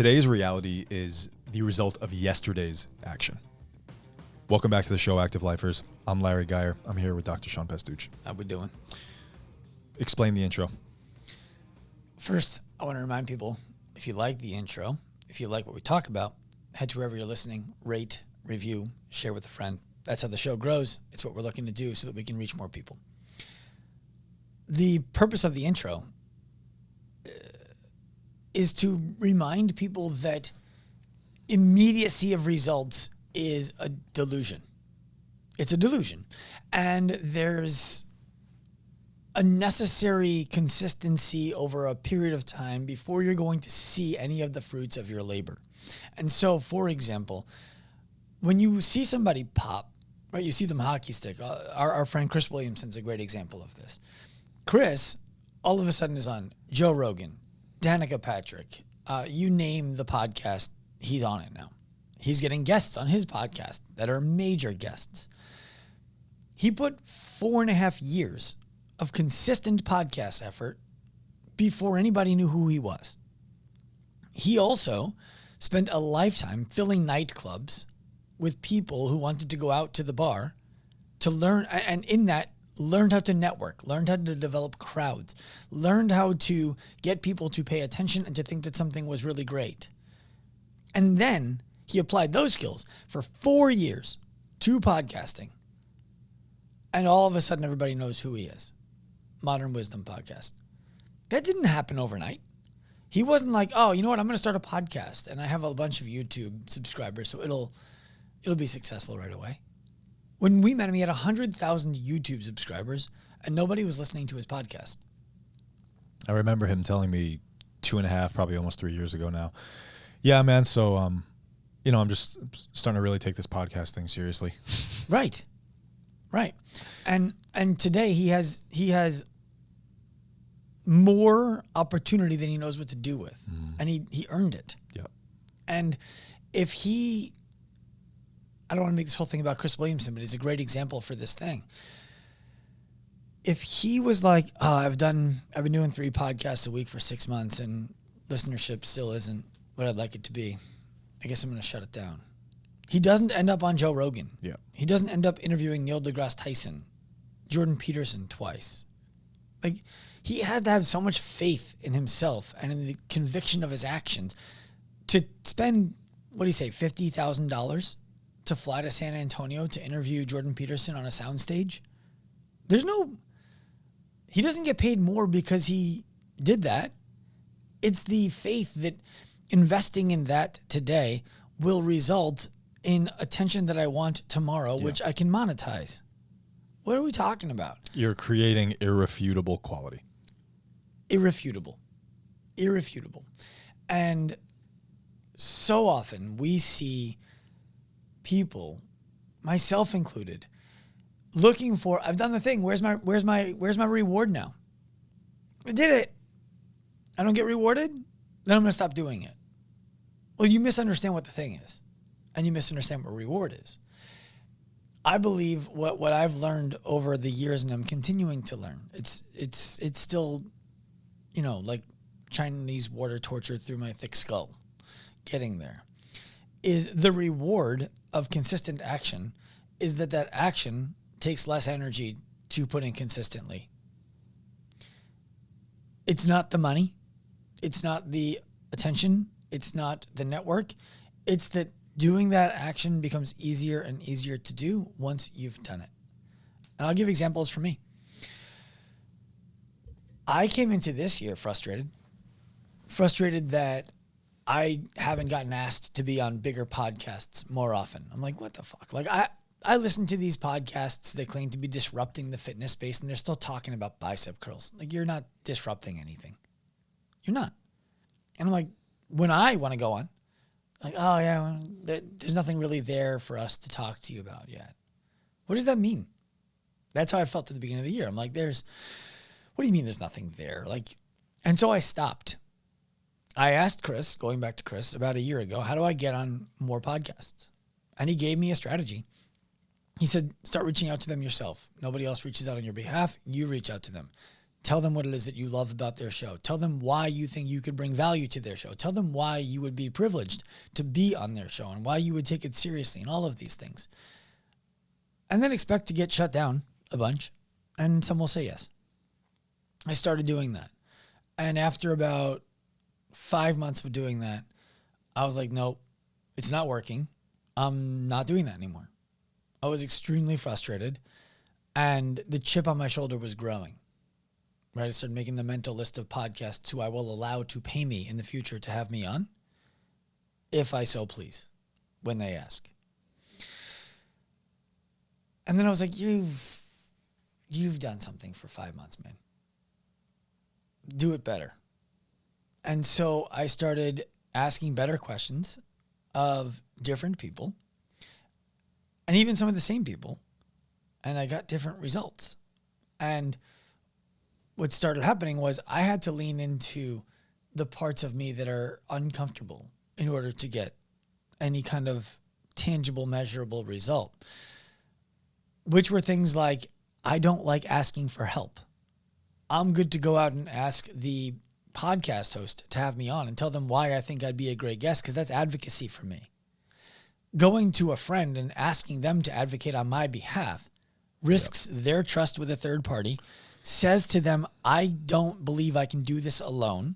Today's reality is the result of yesterday's action. Welcome back to the show, Active Lifers. I'm Larry Geyer. I'm here with Dr. Sean Pestuch. How we doing? Explain the intro. First, I want to remind people, if you like the intro, if you like what we talk about, head to wherever you're listening, rate, review, share with a friend. That's how the show grows. It's what we're looking to do so that we can reach more people. The purpose of the intro is to remind people that immediacy of results is a delusion. It's a delusion. And there's a necessary consistency over a period of time before you're going to see any of the fruits of your labor. And so, for example, when you see somebody pop, right, you see them hockey stick. Our friend Chris Williamson's a great example of this. Chris, all of a sudden, is on Joe Rogan, Danica Patrick, you name the podcast, he's on it now. He's getting guests on his podcast that are major guests. He put 4.5 years of consistent podcast effort before anybody knew who he was. He also spent a lifetime filling nightclubs with people who wanted to go out to the bar to learn, and in that, learned how to network, learned how to develop crowds, learned how to get people to pay attention and to think that something was really great. And then he applied those skills for 4 years to podcasting. And all of a sudden, everybody knows who he is. Modern Wisdom Podcast. That didn't happen overnight. He wasn't like, oh, you know what? I'm going to start a podcast and I have a bunch of YouTube subscribers, so it'll be successful right away. When we met him, he had 100,000 YouTube subscribers and nobody was listening to his podcast. I remember him telling me 2.5, probably almost 3 years ago now. Yeah, man. So, I'm just starting to really take this podcast thing seriously. Right. And today he has more opportunity than he knows what to do with. And he earned it. Yeah. And if I don't want to make this whole thing about Chris Williamson, but he's a great example for this thing. If he was like, oh, I've been doing 3 podcasts a week for 6 months and listenership still isn't what I'd like it to be, I guess I'm going to shut it down. He doesn't end up on Joe Rogan. Yeah. He doesn't end up interviewing Neil deGrasse Tyson, Jordan Peterson twice. Like, he had to have so much faith in himself and in the conviction of his actions to spend, what do you say, $50,000 to fly to San Antonio to interview Jordan Peterson on a soundstage. He doesn't get paid more because he did that. It's the faith that investing in that today will result in attention that I want tomorrow, which I can monetize. What are we talking about? You're creating irrefutable quality. Irrefutable. And so often we see people, myself included, looking for, I've done the thing. Where's my reward now? I did it. I don't get rewarded. Then I'm going to stop doing it. Well, you misunderstand what the thing is, and you misunderstand what reward is. I believe what I've learned over the years, and I'm continuing to learn. It's still, like Chinese water torture through my thick skull, getting there. Is the reward of consistent action is that action takes less energy to put in consistently. It's not the money. It's not the attention. It's not the network. It's that doing that action becomes easier and easier to do once you've done it. And I'll give examples for me. I came into this year frustrated that I haven't gotten asked to be on bigger podcasts more often. I'm like, what the fuck? Like, I listen to these podcasts that claim to be disrupting the fitness space, and they're still talking about bicep curls. Like, you're not disrupting anything. You're not. And I'm like, when I want to go on, like, oh yeah, well, there's nothing really there for us to talk to you about yet. What does that mean? That's how I felt at the beginning of the year. I'm like, what do you mean there's nothing there? Like, and so I stopped. I asked Chris, going back to Chris, about a year ago, how do I get on more podcasts? And he gave me a strategy. He said, start reaching out to them yourself. Nobody else reaches out on your behalf. You reach out to them. Tell them what it is that you love about their show. Tell them why you think you could bring value to their show. Tell them why you would be privileged to be on their show and why you would take it seriously and all of these things. And then expect to get shut down a bunch, and some will say yes. I started doing that. And after about 5 months of doing that, I was like, nope, it's not working. I'm not doing that anymore. I was extremely frustrated, and the chip on my shoulder was growing. Right? I started making the mental list of podcasts who I will allow to pay me in the future to have me on, if I so please, when they ask. And then I was like, you've done something for 5 months, man. Do it better. And so I started asking better questions of different people, and even some of the same people, and I got different results. And what started happening was I had to lean into the parts of me that are uncomfortable in order to get any kind of tangible, measurable result, which were things like, I don't like asking for help. I'm good to go out and ask the podcast host to have me on and tell them why I think I'd be a great guest, because that's advocacy for me. Going to a friend and asking them to advocate on my behalf risks their trust with a third party, says to them, I don't believe I can do this alone,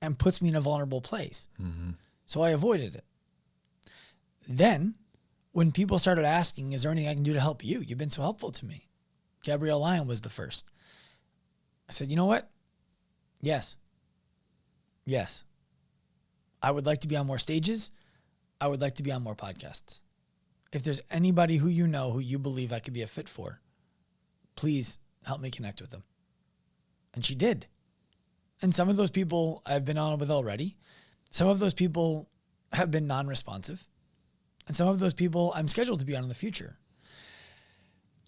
and puts me in a vulnerable place. Mm-hmm. So I avoided it. Then, when people started asking, is there anything I can do to help you? You've been so helpful to me. Gabrielle Lyon was the first. I said, you know what? Yes. Yes. I would like to be on more stages. I would like to be on more podcasts. If there's anybody who you know who you believe I could be a fit for, please help me connect with them. And she did. And some of those people I've been on with already. Some of those people have been non-responsive. And some of those people I'm scheduled to be on in the future.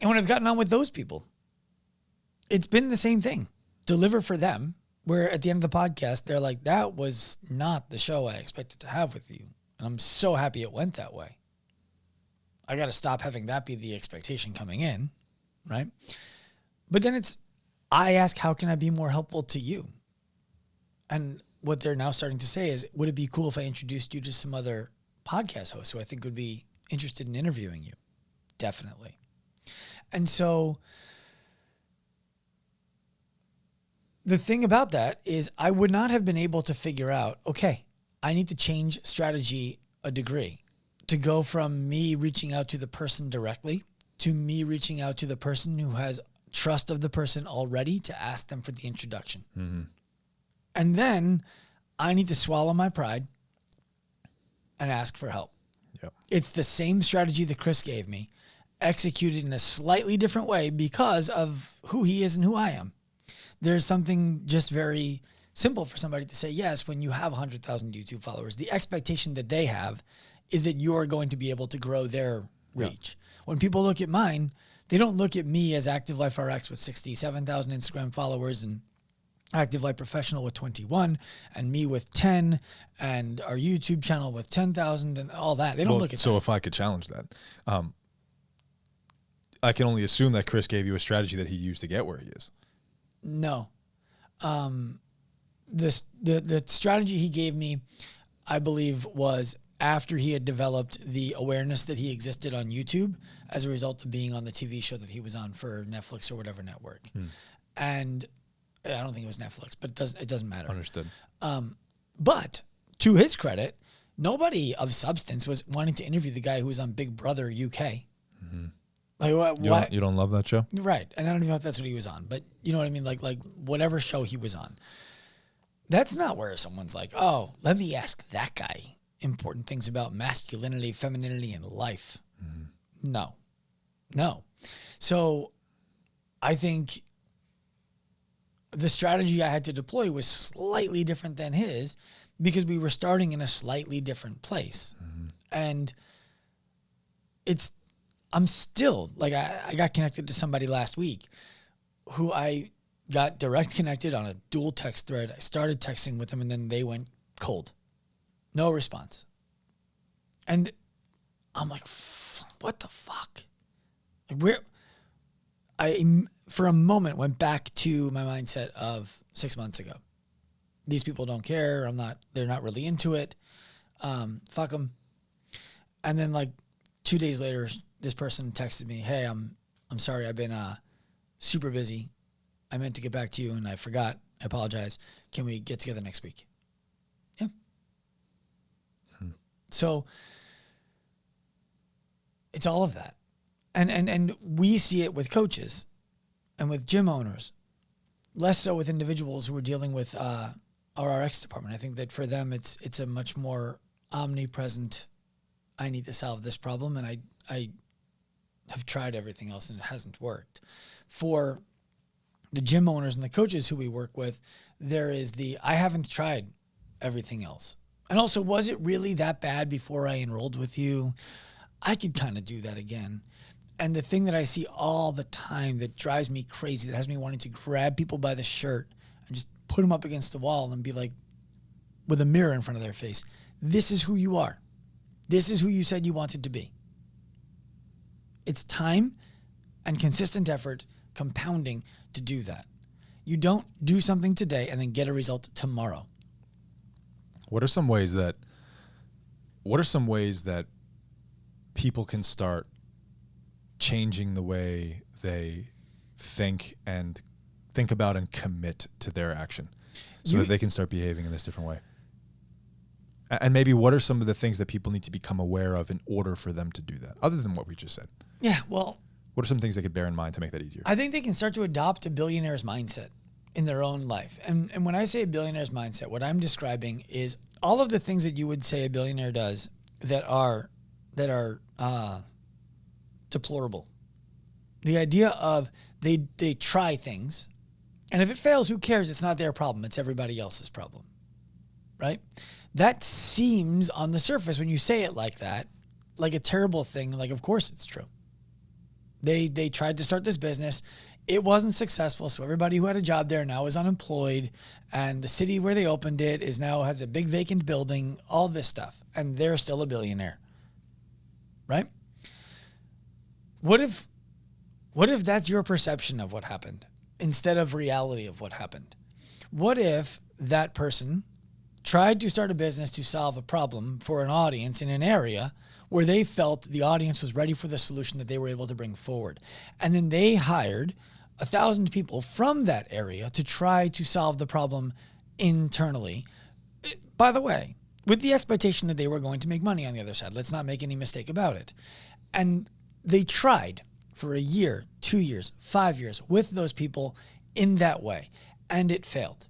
And when I've gotten on with those people, it's been the same thing. Deliver for them, where at the end of the podcast, they're like, that was not the show I expected to have with you. And I'm so happy it went that way. I got to stop having that be the expectation coming in, right? But then I ask, how can I be more helpful to you? And what they're now starting to say is, would it be cool if I introduced you to some other podcast hosts who I think would be interested in interviewing you? Definitely. And so the thing about that is I would not have been able to figure out, okay, I need to change strategy a degree to go from me reaching out to the person directly to me reaching out to the person who has trust of the person already to ask them for the introduction. Mm-hmm. And then I need to swallow my pride and ask for help. Yep. It's the same strategy that Chris gave me, executed in a slightly different way because of who he is and who I am. There's something just very simple for somebody to say yes when you have 100,000 YouTube followers. The expectation that they have is that you're going to be able to grow their reach. Yeah. When people look at mine, they don't look at me as Active Life RX with 67,000 Instagram followers and Active Life Professional with 21 and me with 10 and our YouTube channel with 10,000 and all that. They don't look at so that. If I could challenge that, I can only assume that Chris gave you a strategy that he used to get where he is. No. The strategy he gave me, I believe, was after he had developed the awareness that he existed on YouTube as a result of being on the TV show that he was on for Netflix or whatever network. And I don't think it was Netflix, but it doesn't matter. Understood. But to his credit, nobody of substance was wanting to interview the guy who was on Big Brother UK. Mm-hmm. Like you don't love that show? Right. And I don't even know if that's what he was on, but you know what I mean? Like whatever show he was on. That's not where someone's like, oh, let me ask that guy important things about masculinity, femininity, and life. Mm-hmm. No. So I think the strategy I had to deploy was slightly different than his because we were starting in a slightly different place. Mm-hmm. And I'm still, like, I got connected to somebody last week who I got direct connected on a dual text thread. I started texting with them and then they went cold. No response. And I'm like, what the fuck? Like, for a moment, went back to my mindset of 6 months ago. These people don't care. They're not really into it. Fuck them. And then like 2 days later, this person texted me, "Hey, I'm sorry. I've been super busy. I meant to get back to you and I forgot. I apologize. Can we get together next week?" Yeah. So it's all of that. And we see it with coaches and with gym owners, less so with individuals who are dealing with our RX department. I think that for them, it's a much more omnipresent, I need to solve this problem, and I have tried everything else and it hasn't worked. For the gym owners and the coaches who we work with, there is I haven't tried everything else. And also, was it really that bad before I enrolled with you? I could kind of do that again. And the thing that I see all the time that drives me crazy, that has me wanting to grab people by the shirt and just put them up against the wall and be like, with a mirror in front of their face, this is who you are. This is who you said you wanted to be. It's time and consistent effort compounding to do that. You don't do something today and then get a result tomorrow. What are some ways that people can start changing the way they think about and commit to their action so that they can start behaving in this different way? And maybe what are some of the things that people need to become aware of in order for them to do that, other than what we just said? Yeah, well, what are some things they could bear in mind to make that easier? I think they can start to adopt a billionaire's mindset in their own life. And when I say a billionaire's mindset, what I'm describing is all of the things that you would say a billionaire does that are deplorable. The idea of they try things, and if it fails, who cares? It's not their problem. It's everybody else's problem, right? That seems on the surface, when you say it like that, like a terrible thing. Like, of course it's true. They tried to start this business. It wasn't successful, so everybody who had a job there now is unemployed, and the city where they opened it has a big vacant building, all this stuff, and they're still a billionaire, right? What if that's your perception of what happened instead of reality of what happened? What if that person tried to start a business to solve a problem for an audience in an area where they felt the audience was ready for the solution that they were able to bring forward, and then they hired 1,000 people from that area to try to solve the problem internally, by the way, with the expectation that they were going to make money on the other side. Let's not make any mistake about it. And they tried for a year, 2 years, 5 years with those people in that way, and it failed.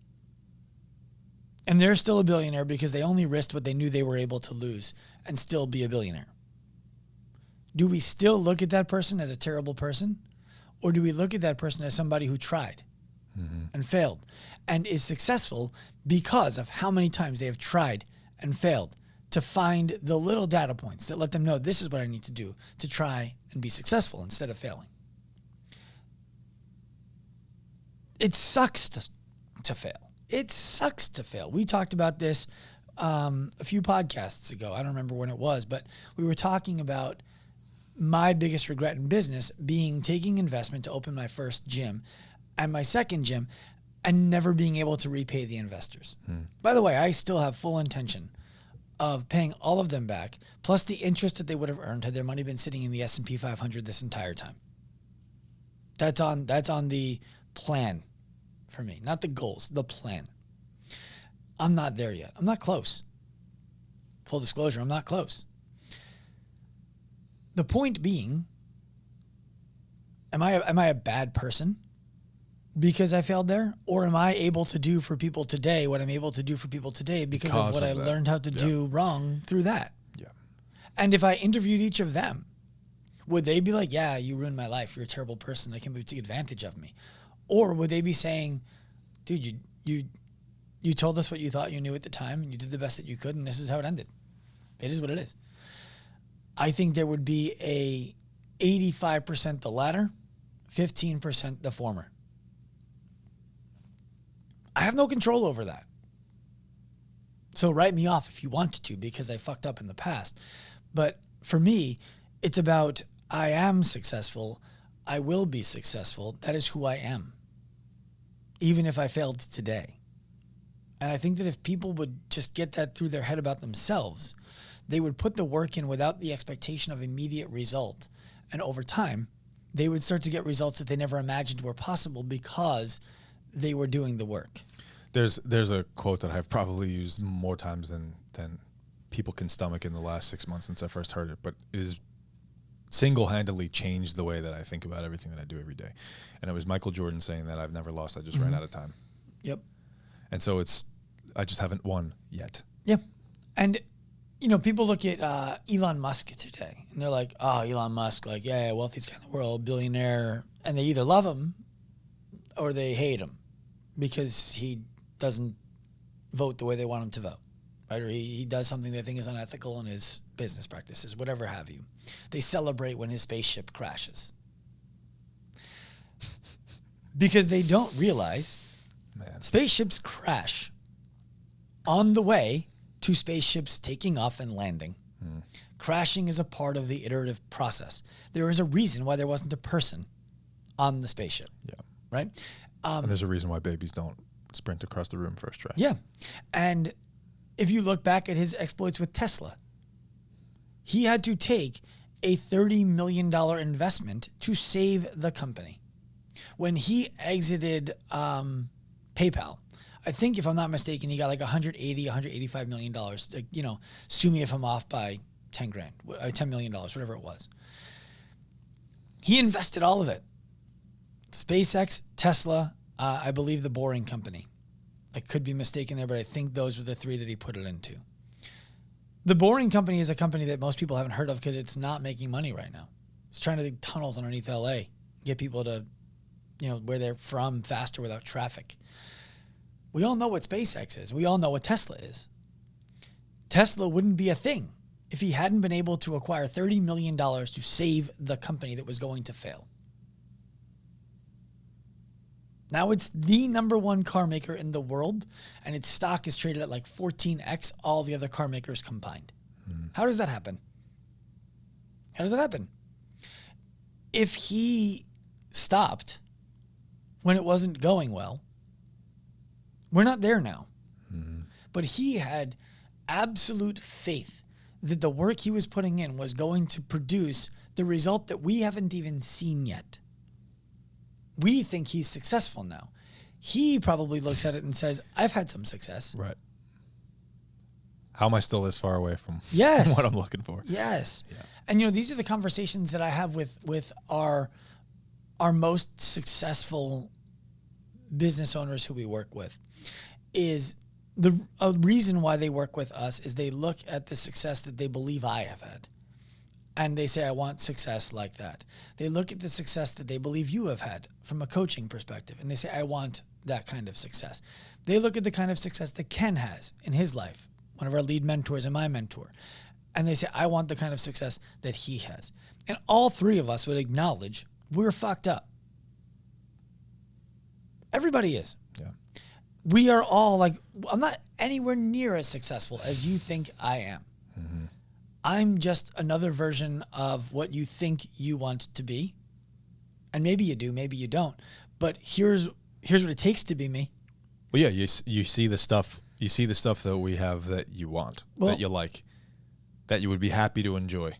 And they're still a billionaire because they only risked what they knew they were able to lose and still be a billionaire. Do we still look at that person as a terrible person? Or do we look at that person as somebody who tried and failed and is successful because of how many times they have tried and failed to find the little data points that let them know this is what I need to do to try and be successful instead of failing? It sucks to fail. It sucks to fail. We talked about this a few podcasts ago. I don't remember when it was, but we were talking about my biggest regret in business being taking investment to open my first gym and my second gym and never being able to repay the investors. By the way, I still have full intention of paying all of them back, plus the interest that they would have earned had their money been sitting in the S&P 500 this entire time. That's on the plan for me, not the goals, the plan. I'm not there yet. I'm not close. Full disclosure, I'm not close. The point being, am I a bad person because I failed there? Or am I able to do for people today what I'm able to do for people today because of what I learned how to do wrong through that? Yeah. And if I interviewed each of them, would they be like, yeah, you ruined my life. You're a terrible person. I can't believe you took advantage of me. Or would they be saying, dude, you told us what you thought you knew at the time and you did the best that you could and this is how it ended. It is what it is. I think there would be a 85% the latter, 15% the former. I have no control over that. So write me off if you want to because I fucked up in the past. But for me, it's about I am successful. I will be successful. That is who I am, even if I failed today. And I think that if people would just get that through their head about themselves, they would put the work in without the expectation of immediate result. And over time, they would start to get results that they never imagined were possible because they were doing the work. There's a quote that I've probably used more times than people can stomach in the last 6 months since I first heard it, but it has single-handedly changed the way that I think about everything that I do every day. And it was Michael Jordan saying that I've never lost, I just ran out of time. Yep. And so I just haven't won yet. Yeah. And, people look at Elon Musk today and they're like, oh, Elon Musk, like, yeah, wealthiest guy in the world, billionaire. And they either love him or they hate him because he doesn't vote the way they want him to vote, right? Or he does something they think is unethical in his business practices, whatever have you. They celebrate when his spaceship crashes because they don't realize spaceships crash on the way to spaceships taking off and landing. Crashing is a part of the iterative process. There is a reason why there wasn't a person on the spaceship. Yeah. Right? And there's a reason why babies don't sprint across the room first try. Yeah. And if you look back at his exploits with Tesla, he had to take a $30 million investment to save the company. When he exited PayPal, I think if I'm not mistaken, he got like $185 million. Like, sue me if I'm off by $10 million, whatever it was. He invested all of it. SpaceX, Tesla, I believe the Boring Company. I could be mistaken there, but I think those were the three that he put it into. The Boring Company is a company that most people haven't heard of because it's not making money right now. It's trying to dig tunnels underneath LA, get people to, where they're from faster without traffic. We all know what SpaceX is. We all know what Tesla is. Tesla wouldn't be a thing if he hadn't been able to acquire $30 million to save the company that was going to fail. Now it's the number one car maker in the world, and its stock is traded at like 14x all the other car makers combined. How does that happen? How does that happen? If he stopped when it wasn't going well, we're not there now. But he had absolute faith that the work he was putting in was going to produce the result that we haven't even seen yet. We think he's successful now. He probably looks at it and says, I've had some success. Right. How am I still this far away from Yes. what I'm looking for? Yes. Yeah. And, these are the conversations that I have with our most successful business owners who we work with. Is a reason why they work with us is they look at the success that they believe I have had. And they say, I want success like that. They look at the success that they believe you have had from a coaching perspective. And they say, I want that kind of success. They look at the kind of success that Ken has in his life, one of our lead mentors and my mentor. And they say, I want the kind of success that he has. And all three of us would acknowledge we're fucked up. Everybody is. Yeah. We are all like, I'm not anywhere near as successful as you think I am. I'm just another version of what you think you want to be. And maybe you do, maybe you don't. But here's what it takes to be me. Well, yeah, you see the stuff that we have that you want, that you like, that you would be happy to enjoy.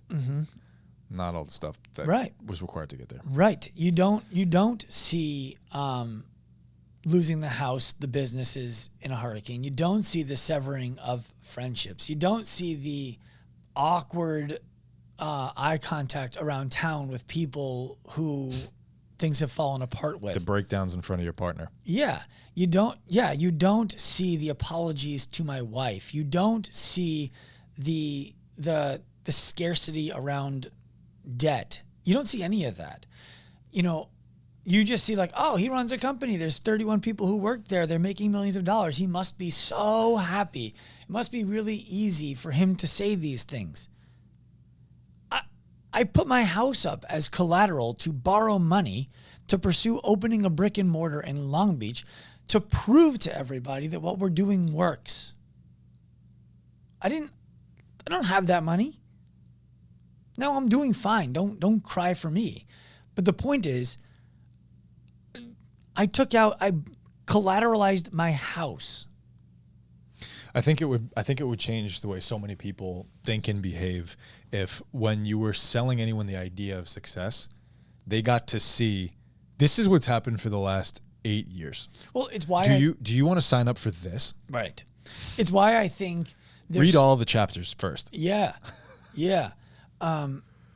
Not all the stuff that was required to get there. Right. You don't see losing the house, the businesses in a hurricane. You don't see the severing of friendships. You don't see the awkward eye contact around town with people who things have fallen apart with. The breakdowns in front of your partner. Yeah. You don't see the apologies to my wife. You don't see the scarcity around debt. You don't see any of that. You just see like, oh, he runs a company. There's 31 people who work there. They're making millions of dollars. He must be so happy. It must be really easy for him to say these things. I put my house up as collateral to borrow money to pursue opening a brick and mortar in Long Beach to prove to everybody that what we're doing works. I don't have that money. No, I'm doing fine. Don't cry for me. But the point is, I collateralized my house. I think it would change the way so many people think and behave if, when you were selling anyone the idea of success, they got to see, this is what's happened for the last 8 years. Well, it's why do you want to sign up for this? Right. It's why I think read all the chapters first. Yeah. Yeah.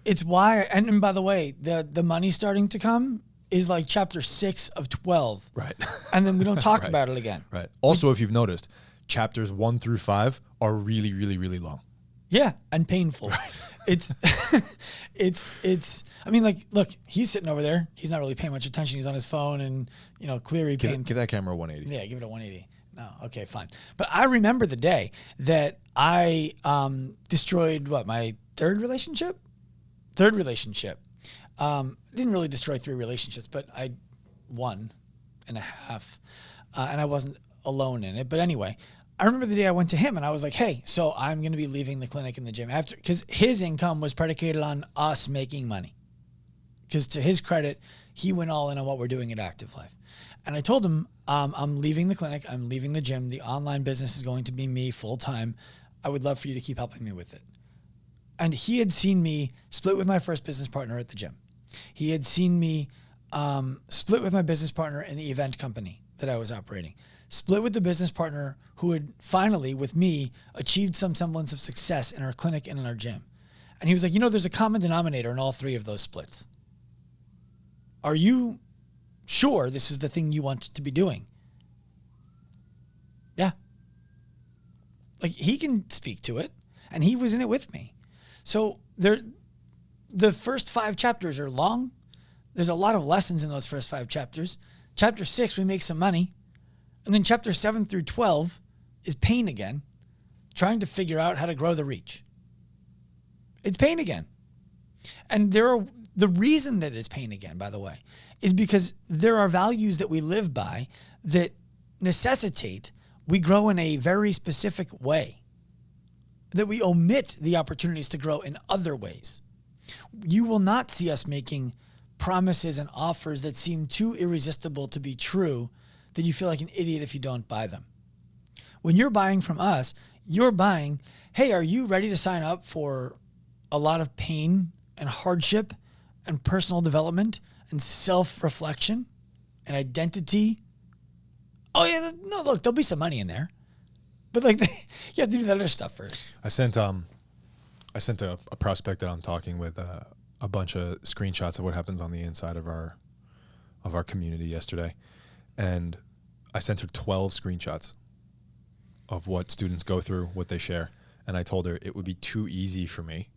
It's why, and by the way, the money starting to come is like chapter 6 of 12. Right. And then we don't talk about it again. Right. Also, if you've noticed, chapters 1 through 5 are really, really, really long. Yeah, and painful. Right. It's I mean, like, look, he's sitting over there. He's not really paying much attention. He's on his phone and, clearly paying. Give that camera a 180. Yeah, give it a 180. No, okay, fine. But I remember the day that I destroyed my third relationship. Didn't really destroy 3 relationships, but I 1.5, and I wasn't alone in it. But anyway, I remember the day I went to him and I was like, hey, so I'm going to be leaving the clinic and the gym after, because his income was predicated on us making money. Because to his credit, he went all in on what we're doing at Active Life. And I told him, I'm leaving the clinic. I'm leaving the gym. The online business is going to be me full time. I would love for you to keep helping me with it. And he had seen me split with my first business partner at the gym. He had seen me split with my business partner in the event company that I was operating. Split with the business partner who had finally, with me, achieved some semblance of success in our clinic and in our gym. And he was like, there's a common denominator in all 3 of those splits. Are you sure this is the thing you want to be doing? Yeah. Like, he can speak to it, and he was in it with me. So the first 5 chapters are long. There's a lot of lessons in those first 5 chapters. Chapter 6, we make some money. And then chapter 7 through 12 is pain again, trying to figure out how to grow the reach. It's pain again. And the reason that it's pain again, by the way, is because there are values that we live by that necessitate we grow in a very specific way, that we omit the opportunities to grow in other ways. You will not see us making promises and offers that seem too irresistible to be true that you feel like an idiot if you don't buy them. When you're buying from us, you're buying, hey, are you ready to sign up for a lot of pain and hardship and personal development and self-reflection and identity? Oh yeah, no, look, there'll be some money in there. But you have to do that other stuff first. I sent a prospect that I'm talking with a bunch of screenshots of what happens on the inside of our community yesterday. And I sent her 12 screenshots of what students go through, what they share. And I told her it would be too easy for me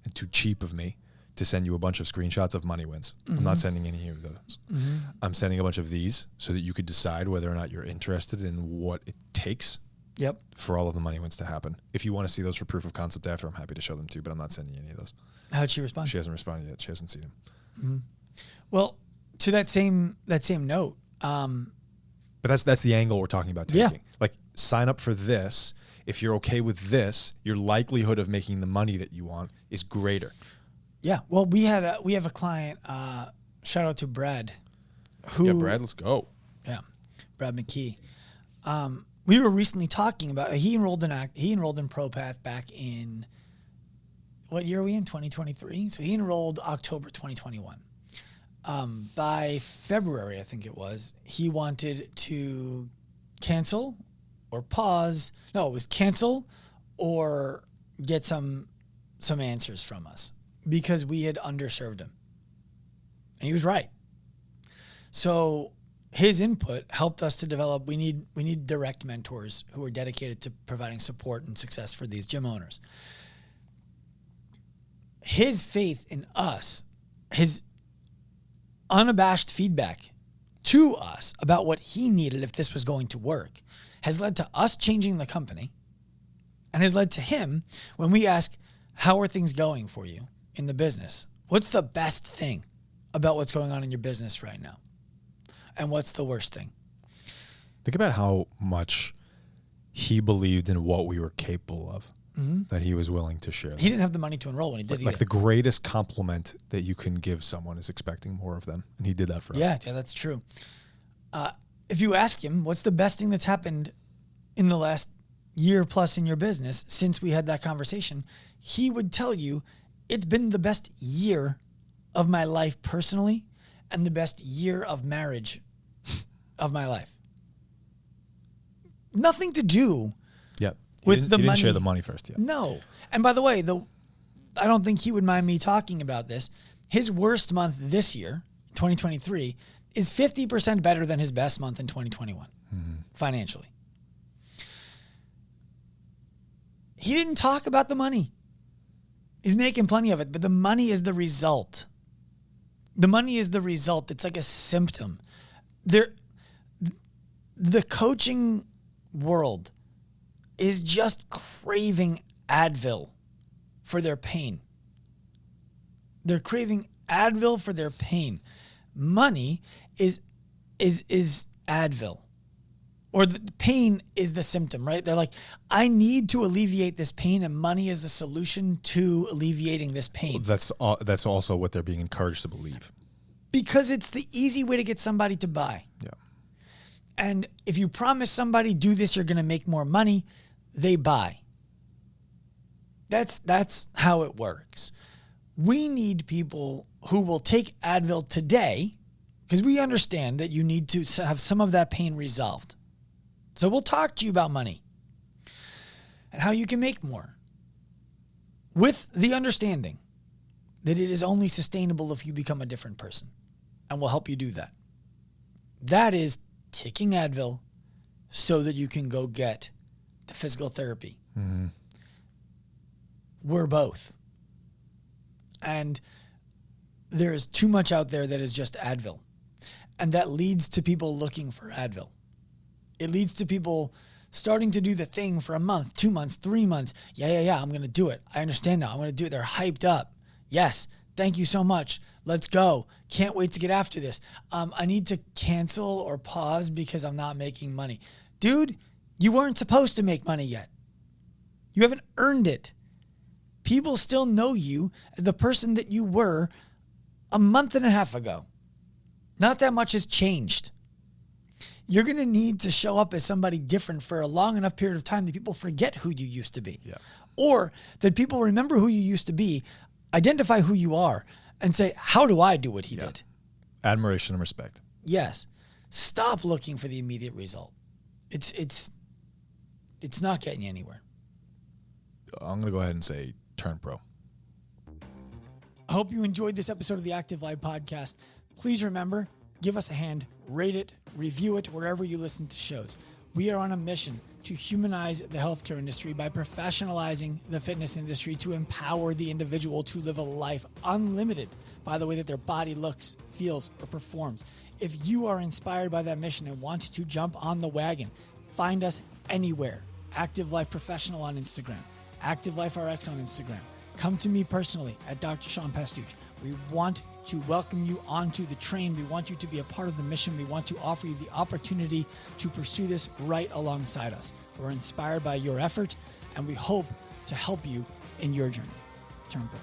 and too cheap of me to send you a bunch of screenshots of money wins. Mm-hmm. I'm not sending any of those. Mm-hmm. I'm sending a bunch of these so that you could decide whether or not you're interested in what it takes for all of the money wins to happen. If you want to see those for proof of concept after, I'm happy to show them too, but I'm not sending you any of those. How'd she respond? She hasn't responded yet. She hasn't seen them. Mm-hmm. Well, to that same note, but that's the angle we're talking about taking. Yeah. Like, sign up for this. If you're okay with this, your likelihood of making the money that you want is greater. Yeah. Well, we have a client. Shout out to Brad. Brad, let's go. Yeah, Brad McKee. We were recently talking about he enrolled in ProPath back in, what year are we in? 2023. So he enrolled October 2021. By February, I think it was, he wanted to cancel or pause. No, it was cancel or get some answers from us because we had underserved him. And he was right. So his input helped us to develop, we need direct mentors who are dedicated to providing support and success for these gym owners. His faith in us, his unabashed feedback to us about what he needed if this was going to work has led to us changing the company and has led to him when we ask, how are things going for you in the business? What's the best thing about what's going on in your business right now? And what's the worst thing? Think about how much he believed in what we were capable of. that he was willing to share. He didn't have the money to enroll when he did Like the greatest compliment that you can give someone is expecting more of them. And he did that for us. Yeah, that's true. If you ask him, what's the best thing that's happened in the last year plus in your business since we had that conversation, he would tell you it's been the best year of my life personally and the best year of marriage of my life. Nothing to do with the money. He didn't share the money first yet. No. And by the way, I don't think he would mind me talking about this. His worst month this year, 2023, is 50% better than his best month in 2021 financially. He didn't talk about the money. He's making plenty of it, but the money is the result. The money is the result. It's like a symptom. The coaching world is just craving Advil for their pain. They're craving Advil for their pain. Money is Advil. Or the pain is the symptom, right? They're like, I need to alleviate this pain, and money is the solution to alleviating this pain. That's also what they're being encouraged to believe. Because it's the easy way to get somebody to buy. Yeah. And if you promise somebody, do this, you're going to make more money, they buy. That's how it works. We need people who will take Advil today, because we understand that you need to have some of that pain resolved. So we'll talk to you about money and how you can make more, with the understanding that it is only sustainable if you become a different person, and we'll help you do that. That is taking Advil so that you can go get the physical therapy. Mm-hmm. We're both. And there is too much out there that is just Advil. And that leads to people looking for Advil. It leads to people starting to do the thing for a month, 2 months, 3 months. Yeah, I'm going to do it. I understand now. I'm going to do it. They're hyped up. Yes, thank you so much. Let's go. Can't wait to get after this. I need to cancel or pause because I'm not making money. Dude, you weren't supposed to make money yet. You haven't earned it. People still know you as the person that you were a month and a half ago. Not that much has changed. You're going to need to show up as somebody different for a long enough period of time that people forget who you used to be. Yeah. Or that people remember who you used to be, identify who you are, and say, how do I do what he did? Admiration and respect. Yes. Stop looking for the immediate result. It's not getting you anywhere. I'm going to go ahead and say turn pro. I hope you enjoyed this episode of the Active Life Podcast. Please remember, give us a hand, rate it, review it wherever you listen to shows. We are on a mission to humanize the healthcare industry by professionalizing the fitness industry to empower the individual to live a life unlimited by the way that their body looks, feels, or performs. If you are inspired by that mission and want to jump on the wagon, find us anywhere. Active Life Professional on Instagram, Active Life RX on Instagram. Come to me personally at Dr. Sean Pastuch. We want to welcome you onto the train. We want you to be a part of the mission. We want to offer you the opportunity to pursue this right alongside us. We're inspired by your effort, and we hope to help you in your journey. Turn pro.